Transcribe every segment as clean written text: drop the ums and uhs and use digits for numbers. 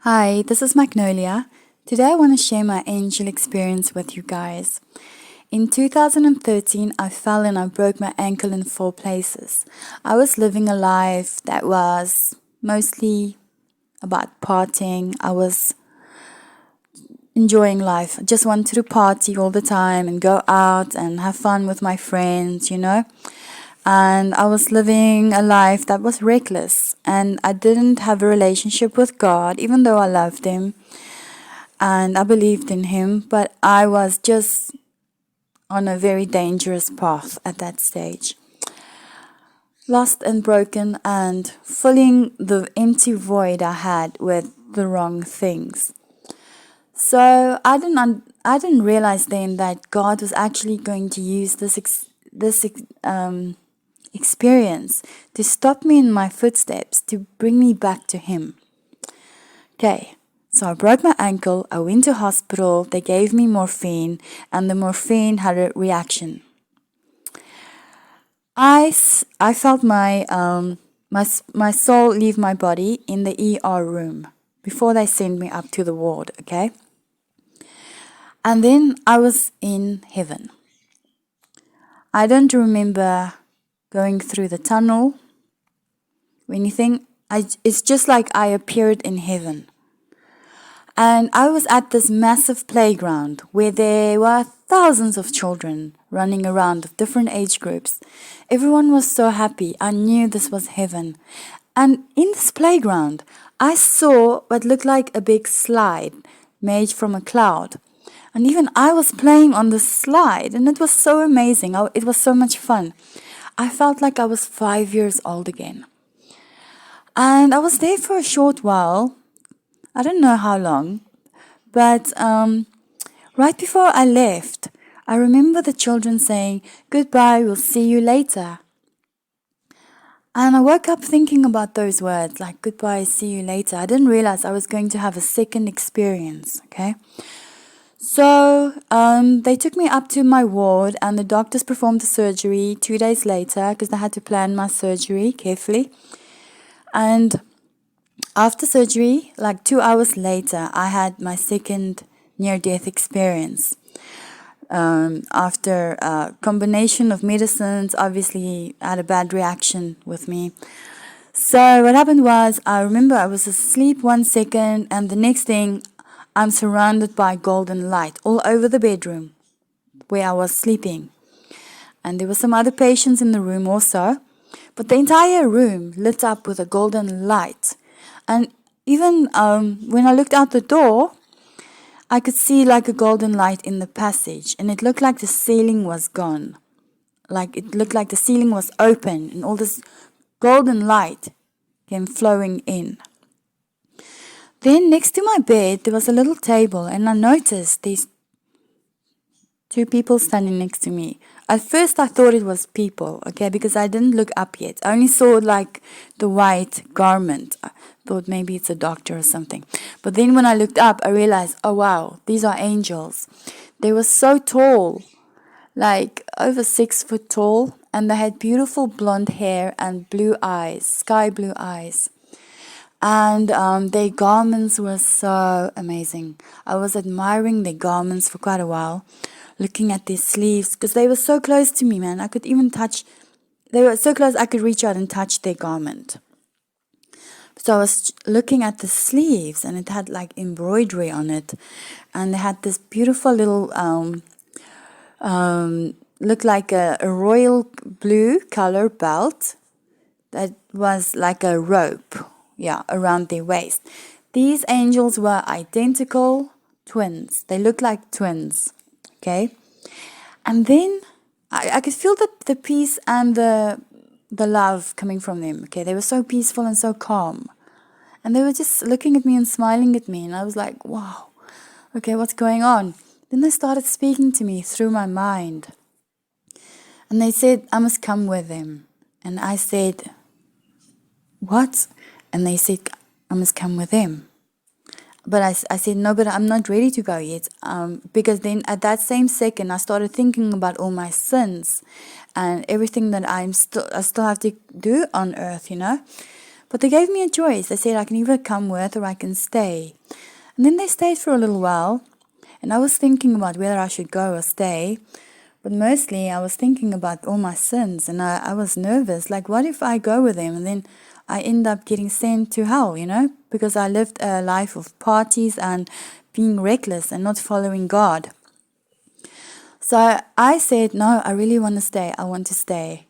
Hi, this is Magnolia. Today I want to share my angel experience with you guys. In 2013, I fell and I broke my ankle in 4 places. I was living a life that was mostly about partying. I was enjoying life. I just wanted to party all the time and go out and have fun with my friends. And I was living a life that was reckless. And I didn't have a relationship with God, even though I loved Him and I believed in Him. But I was just on a very dangerous path at that stage. Lost and broken and filling the empty void I had with the wrong things. So I didn't realize then that God was actually going to use this experience to stop me in my footsteps, to bring me back to Him. Okay, so I broke my ankle, I went to hospital, they gave me morphine, and the morphine had a reaction. I felt my soul leave my body in the ER room before they sent me up to the ward, okay? And then I was in heaven. I don't remember going through the tunnel or anything. It's just like I appeared in heaven. And I was at this massive playground where there were thousands of children running around of different age groups. Everyone was so happy. I knew this was heaven. And in this playground, I saw what looked like a big slide made from a cloud. And even I was playing on the slide, and it was so amazing. It was so much fun. I felt like I was 5 years old again. And I was there for a short while. I don't know how long, but right before I left, I remember the children saying, "Goodbye, we'll see you later." And I woke up thinking about those words, like, "Goodbye, see you later." I didn't realize I was going to have a second experience, okay? So they took me up to my ward, and the doctors performed the surgery 2 days later because they had to plan my surgery carefully. And after surgery, like 2 hours later, I had my second near-death experience. After a combination of medicines, obviously I had a bad reaction with me. So what happened was, I remember I was asleep 1 second, and the next thing, I'm surrounded by golden light all over the bedroom where I was sleeping. And there were some other patients in the room also. But the entire room lit up with a golden light. And even when I looked out the door, I could see like a golden light in the passage. And it looked like the ceiling was gone. Like it looked like the ceiling was open and all this golden light came flowing in. Then next to my bed, there was a little table, and I noticed these 2 people standing next to me. At first, I thought it was people, okay, because I didn't look up yet. I only saw like the white garment. I thought maybe it's a doctor or something. But then when I looked up, I realized, oh wow, these are angels. They were so tall, like over 6 foot tall, and they had beautiful blonde hair and blue eyes, sky blue eyes. And their garments were so amazing. I was admiring their garments for quite a while, looking at their sleeves, because they were so close to me, man. I could even touch, they were so close I could reach out and touch their garment. So I was looking at the sleeves, and it had like embroidery on it. And they had this beautiful little, looked like a royal blue color belt that was like a rope. Yeah, around their waist. These angels were identical twins. They looked like twins, okay? And then I could feel the peace and the love coming from them, okay? They were so peaceful and so calm. And they were just looking at me and smiling at me. And I was like, wow, okay, what's going on? Then they started speaking to me through my mind. And they said, I must come with them. And I said, what? And they said, I must come with them. But I said, no, but I'm not ready to go yet. Because then at that same second, I started thinking about all my sins and everything that I still have to do on earth, But they gave me a choice. They said I can either come with or I can stay. And then they stayed for a little while. And I was thinking about whether I should go or stay. But mostly I was thinking about all my sins. And I was nervous. Like, what if I go with them and then I end up getting sent to hell, because I lived a life of parties and being reckless and not following God. So I said, no, I really want to stay. I want to stay.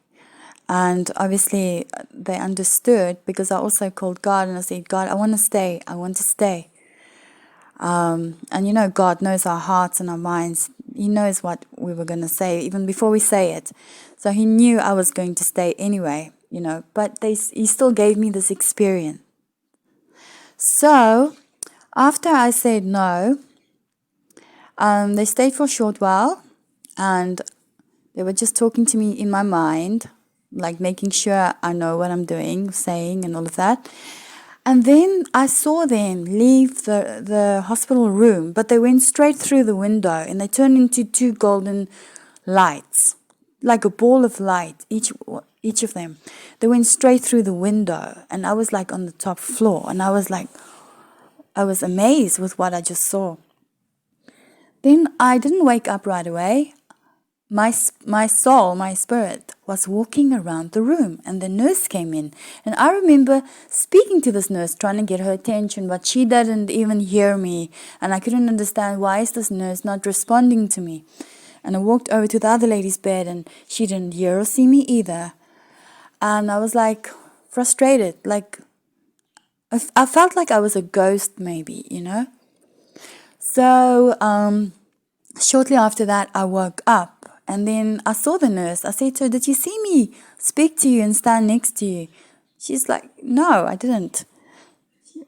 And obviously they understood, because I also called God and I said, God, I want to stay. I want to stay. And God knows our hearts and our minds. He knows what we were going to say even before we say it. So he knew I was going to stay anyway, but he still gave me this experience. So after I said no, they stayed for a short while, and they were just talking to me in my mind, like making sure I know what I'm doing, saying, and all of that. And then I saw them leave the hospital room, but they went straight through the window, and they turned into two golden lights, like a ball of light, each of them. They went straight through the window, and I was like on the top floor, and I was amazed with what I just saw. Then I didn't wake up right away. My soul, my spirit, was walking around the room, and the nurse came in. And I remember speaking to this nurse, trying to get her attention, but she didn't even hear me. And I couldn't understand, why is this nurse not responding to me? And I walked over to the other lady's bed, and she didn't hear or see me either. And I was like frustrated, like I felt like I was a ghost maybe, So shortly after that, I woke up. And then I saw the nurse. I said to her, did you see me speak to you and stand next to you? She's like, no, I didn't.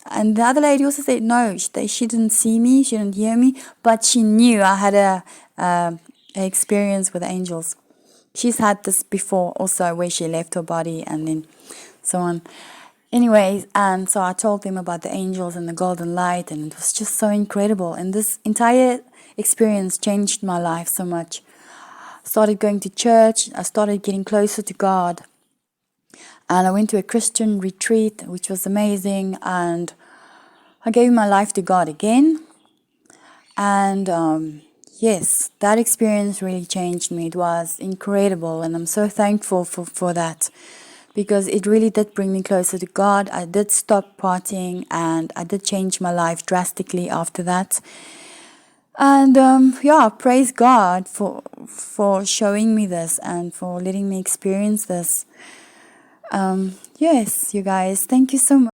And the other lady also said, no, she didn't see me, she didn't hear me, but she knew I had a experience with angels. She's had this before also, where she left her body and then so on. Anyways, and so I told them about the angels and the golden light, and it was just so incredible. And this entire experience changed my life so much. Started going to church. I started getting closer to God. And I went to a Christian retreat, which was amazing. And I gave my life to God again. And yes, that experience really changed me. It was incredible. And I'm so thankful for that, because it really did bring me closer to God. I did stop partying, and I did change my life drastically after that. And praise God for showing me this and for letting me experience this. Yes, you guys, thank you so much.